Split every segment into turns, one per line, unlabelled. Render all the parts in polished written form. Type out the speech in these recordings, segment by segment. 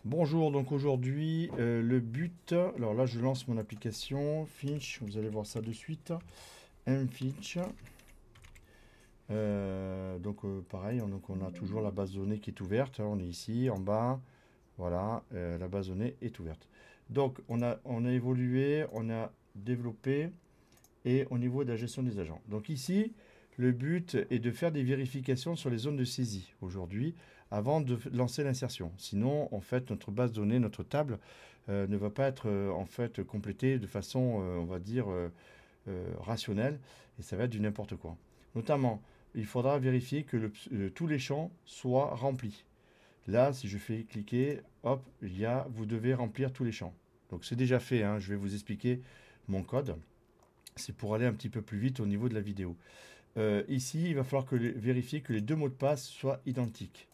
Bonjour, donc aujourd'hui, le but, alors là je lance mon application, Finch, vous allez voir ça de suite, mFinch. Pareil, donc on a toujours la base de données qui est ouverte, hein, on est ici en bas, voilà, la base de données est ouverte. Donc on a évolué, on a développé, et au niveau de la gestion des agents. Donc ici, le but est de faire des vérifications sur les zones de saisie aujourd'hui avant de lancer l'insertion. Sinon, en fait, notre base de données, notre table ne va pas être en fait complétée de façon, on va dire, rationnelle et ça va être du n'importe quoi. Notamment, il faudra vérifier que tous les champs soient remplis. Là, si je fais cliquer, hop, vous devez remplir tous les champs. Donc c'est déjà fait, hein, je vais vous expliquer mon code. C'est pour aller un petit peu plus vite au niveau de la vidéo. Ici, il va falloir vérifier que les deux mots de passe soient identiques.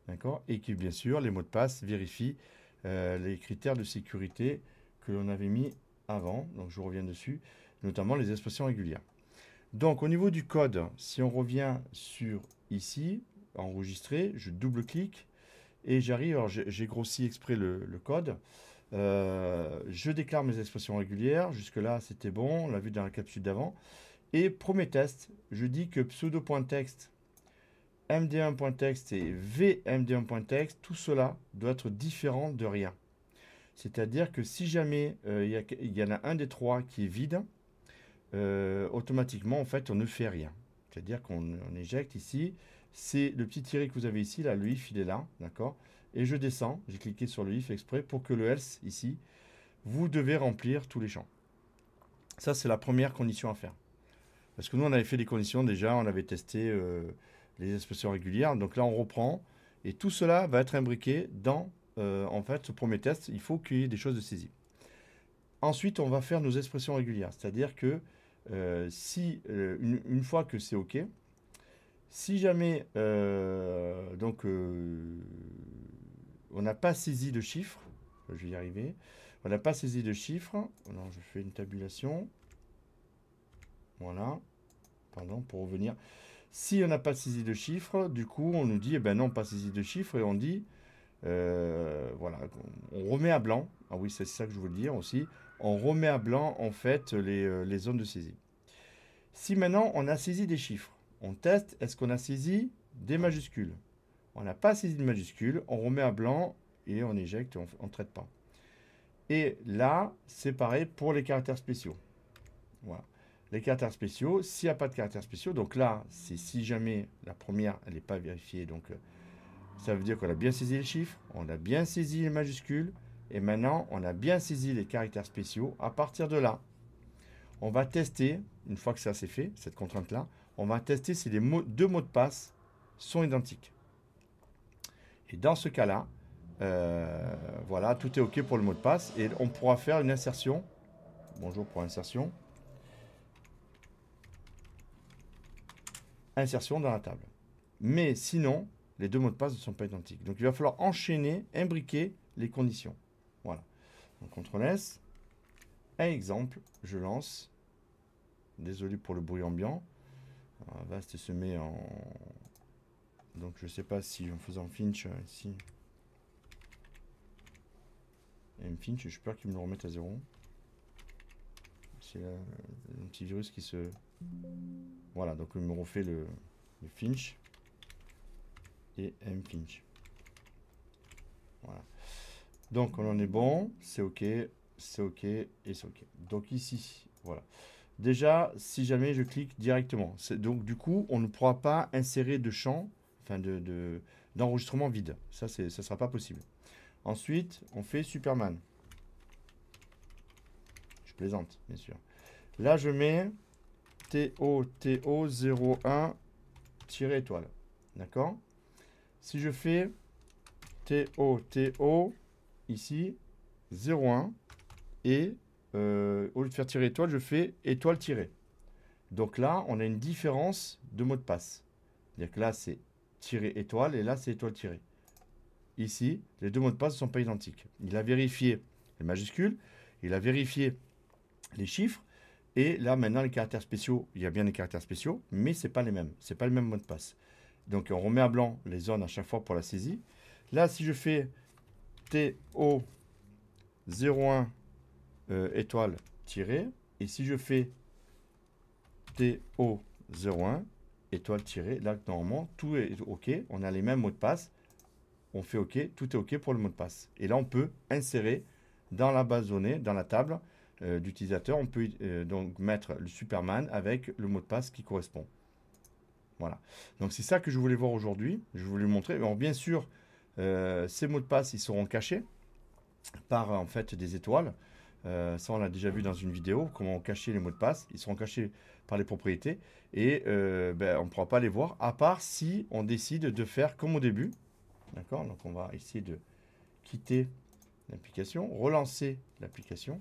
D'accord. Et que bien sûr, les mots de passe vérifient les critères de sécurité que l'on avait mis avant. Donc je reviens dessus, notamment les expressions régulières. Donc au niveau du code, si on revient sur ici, enregistrer, je double-clique et j'arrive, alors j'ai grossi exprès le code. Je déclare mes expressions régulières. Jusque-là, c'était bon. On l'a vu dans la capsule d'avant. Et premier test, je dis que pseudo.text, md1.text et vmd1.text, tout cela doit être différent de rien. C'est-à-dire que si jamais il y en a un des trois qui est vide, automatiquement, en fait, on ne fait rien. C'est-à-dire qu'on éjecte ici. C'est le petit tiret que vous avez ici, là, le if, il est là, d'accord. Et je descends, j'ai cliqué sur le if exprès pour que le else, ici, vous devez remplir tous les champs. Ça, c'est la première condition à faire. Parce que nous, on avait fait des conditions déjà, on avait testé les expressions régulières. Donc là, on reprend. Et tout cela va être imbriqué dans, en fait, ce premier test. Il faut qu'il y ait des choses de saisie. Ensuite, on va faire nos expressions régulières. C'est-à-dire que si, une fois que c'est OK, si jamais on n'a pas saisi de chiffre, je vais y arriver, on n'a pas saisi de chiffre, alors je fais une tabulation, voilà, pardon, pour revenir. Si on n'a pas saisi de chiffre, du coup on nous dit, eh ben non, pas saisi de chiffre, et on dit, voilà, on remet à blanc, ah oui c'est ça que je voulais dire aussi, on remet à blanc en fait les zones de saisie. Si maintenant on a saisi des chiffres, on teste, est-ce qu'on a saisi des majuscules? On n'a pas saisi de majuscules, on remet à blanc et on éjecte, on ne traite pas. Et là, c'est pareil pour les caractères spéciaux. Voilà. Les caractères spéciaux, s'il n'y a pas de caractères spéciaux, donc là, c'est si jamais la première, elle n'est pas vérifiée, donc ça veut dire qu'on a bien saisi les chiffres, on a bien saisi les majuscules, et maintenant, on a bien saisi les caractères spéciaux. À partir de là, on va tester, une fois que ça c'est fait, cette contrainte-là, on va tester si les deux mots de passe sont identiques. Et dans ce cas-là, voilà, tout est OK pour le mot de passe, et on pourra faire une insertion. Bonjour pour insertion. Insertion dans la table. Mais sinon, les deux mots de passe ne sont pas identiques. Donc il va falloir enchaîner, imbriquer les conditions. Voilà. Donc CTRL S. Un exemple, je lance. Désolé pour le bruit ambiant. Avast se met en... Donc je ne sais pas si en faisant Finch ici. mFinch, j'ai peur qu'il me le remette à 0. C'est un petit virus qui se... Voilà, donc il me refait le Finch et mFinch. Voilà. Donc on en est bon, c'est OK et c'est OK. Donc ici, voilà. Déjà, si jamais je clique directement, donc du coup, on ne pourra pas insérer de champ, enfin d'enregistrement vide. Ça ne sera pas possible. Ensuite, on fait Superman. Je plaisante, bien sûr. Là, je mets TOTO01 étoile. D'accord? Si je fais TOTO ici 01 et au lieu de faire tirer étoile, je fais étoile tiré. Donc là, on a une différence de mot de passe. C'est-à-dire que là, c'est tiré étoile et là, c'est étoile tiré. Ici, les deux mots de passe ne sont pas identiques. Il a vérifié les majuscules, il a vérifié les chiffres, et là, maintenant, les caractères spéciaux, il y a bien des caractères spéciaux, mais ce n'est pas les mêmes. Ce n'est pas le même mot de passe. Donc, on remet à blanc les zones à chaque fois pour la saisie. Là, si je fais TO01 étoile tiré. Et si je fais TO01 étoile tiré, là normalement tout est OK. On a les mêmes mots de passe. On fait OK, tout est OK pour le mot de passe. Et là on peut insérer dans la base de données, dans la table d'utilisateur, on peut donc mettre le Superman avec le mot de passe qui correspond. Voilà. Donc c'est ça que je voulais voir aujourd'hui. Je voulais vous montrer. Alors bien sûr, ces mots de passe, ils seront cachés par en fait des étoiles. Ça, on l'a déjà vu dans une vidéo, comment cacher les mots de passe. Ils seront cachés par les propriétés et on ne pourra pas les voir, à part si on décide de faire comme au début. D'accord? Donc, on va essayer de quitter l'application, relancer l'application,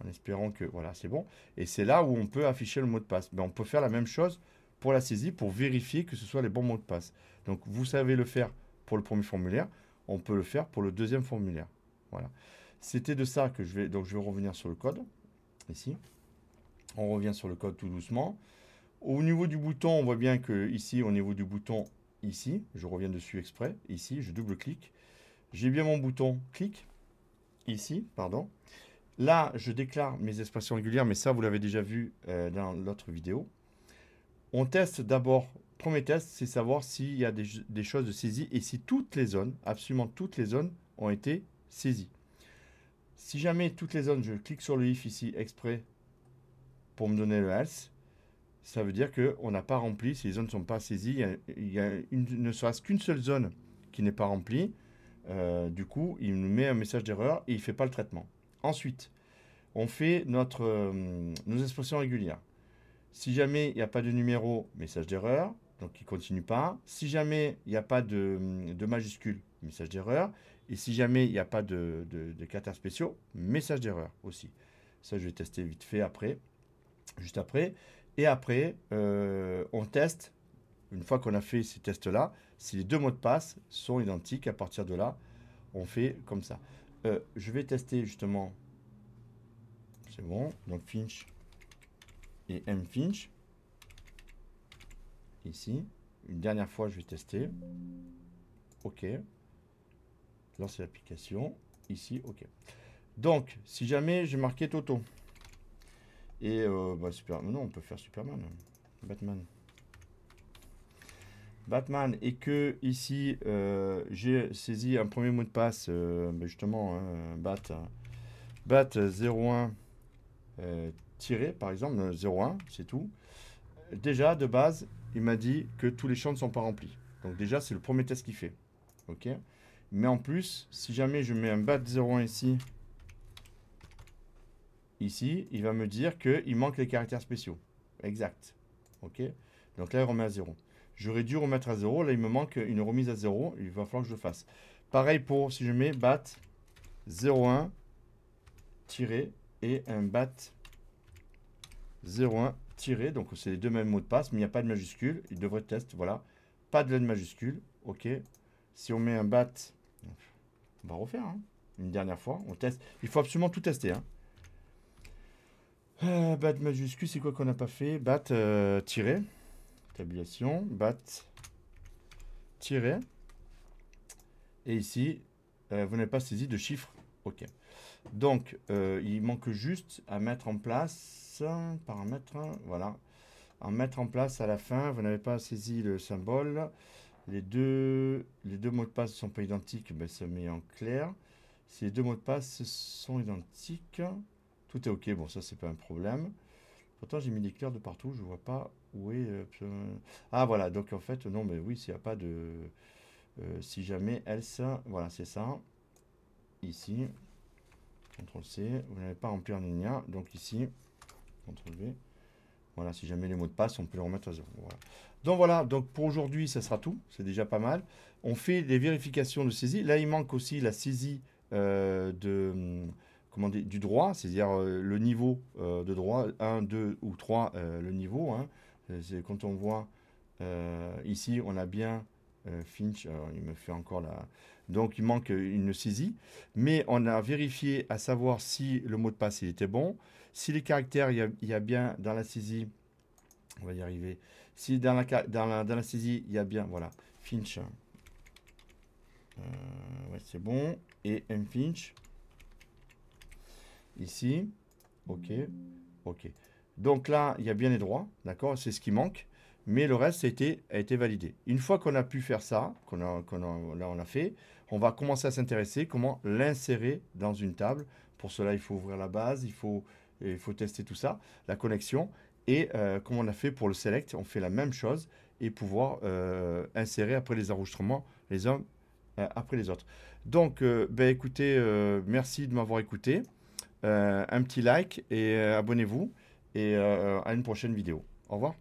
en espérant que, voilà, c'est bon. Et c'est là où on peut afficher le mot de passe. On peut faire la même chose pour la saisie, pour vérifier que ce soit les bons mots de passe. Donc, vous savez le faire pour le premier formulaire, on peut le faire pour le deuxième formulaire. Voilà. C'était de ça que je vais... Donc, je vais revenir sur le code, ici. On revient sur le code tout doucement. Au niveau du bouton, on voit bien que ici, au niveau du bouton, ici, je reviens dessus exprès, ici, je double-clique. J'ai bien mon bouton clic, ici, pardon. Là, je déclare mes expressions régulières, mais ça, vous l'avez déjà vu dans l'autre vidéo. On teste d'abord, premier test, c'est savoir s'il y a des choses de saisie et si toutes les zones, absolument toutes les zones, ont été saisies. Si jamais toutes les zones, je clique sur le if ici exprès pour me donner le else, ça veut dire qu'on n'a pas rempli, si les zones ne sont pas saisies, il y a ne serait-ce qu'une seule zone qui n'est pas remplie. Du coup, il nous met un message d'erreur et il ne fait pas le traitement. Ensuite, on fait nos expressions régulières. Si jamais il n'y a pas de numéro, message d'erreur, donc il ne continue pas. Si jamais il n'y a pas de majuscule, message d'erreur. Et si jamais il n'y a pas de caractères spéciaux, message d'erreur aussi. Ça, je vais tester vite fait après, juste après. Et après, on teste, une fois qu'on a fait ces tests-là, si les deux mots de passe sont identiques. À partir de là, on fait comme ça. Je vais tester justement, c'est bon, donc Finch et mFinch. Ici, une dernière fois, je vais tester. OK. Lancer l'application. Ici, OK. Donc, si jamais j'ai marqué Toto, et non, on peut faire Superman, Batman, et que ici j'ai saisi un premier mot de passe, justement, bat 01 tiré, par exemple, 01, c'est tout. Déjà, de base, il m'a dit que tous les champs ne sont pas remplis. Donc déjà, c'est le premier test qu'il fait. OK. Mais en plus, si jamais je mets un bat 01 ici, il va me dire qu'il manque les caractères spéciaux. Exact. OK. Donc là, il remet à 0. J'aurais dû remettre à 0. Là, il me manque une remise à 0. Il va falloir que je le fasse. Pareil pour si je mets bat 01 tiré et un bat 01 tiré. Donc, c'est les deux mêmes mots de passe, mais il n'y a pas de majuscule. Il devrait tester. Voilà. Pas de majuscule. OK. Si on met un bat, on va refaire. Hein. Une dernière fois. On teste. Il faut absolument tout tester. Hein. Bat majuscule, c'est quoi qu'on n'a pas fait? Bat tiré. Tabulation. Bat tiré. Et ici, vous n'avez pas saisi de chiffre. OK. Donc, il manque juste à mettre en place, paramètres, voilà. À mettre en place à la fin, vous n'avez pas saisi le symbole. Les deux mots de passe ne sont pas identiques, ben, ça met en clair. Si les deux mots de passe sont identiques, tout est OK. Bon, ça, c'est pas un problème. Pourtant, j'ai mis des clairs de partout. Je ne vois pas où est... Ah, voilà. Donc, en fait, non, mais oui, s'il n'y a pas de... si jamais else, voilà, c'est ça. Ici, CTRL-C. Vous n'avez pas rempli en linéaire. Donc, ici, CTRL-V. Voilà, si jamais les mots de passe, on peut les remettre à 0. Voilà. Donc, voilà. Donc, pour aujourd'hui, ça sera tout. C'est déjà pas mal. On fait des vérifications de saisie. Là, il manque aussi la saisie du droit, c'est-à-dire le niveau de droit, 1, 2 ou 3, le niveau. Hein. C'est quand on voit ici, on a bien Finch, il me fait encore la... Donc, il manque une saisie, mais on a vérifié à savoir si le mot de passe il était bon, si les caractères, il y a bien dans la saisie, on va y arriver, si dans la saisie, il y a bien, voilà, Finch, Ouais, c'est bon. Et mfinch. Ici. OK. OK. Donc là, il y a bien les droits. D'accord? C'est ce qui manque. Mais le reste a été validé. Une fois qu'on a pu faire ça, là on a fait, on va commencer à s'intéresser comment l'insérer dans une table. Pour cela, il faut ouvrir la base, il faut tester tout ça, la connexion. Et comme on a fait pour le select, on fait la même chose et pouvoir insérer après les enregistrements les uns après les autres. Donc, ben, écoutez, merci de m'avoir écouté. Un petit like et abonnez-vous. Et à une prochaine vidéo. Au revoir.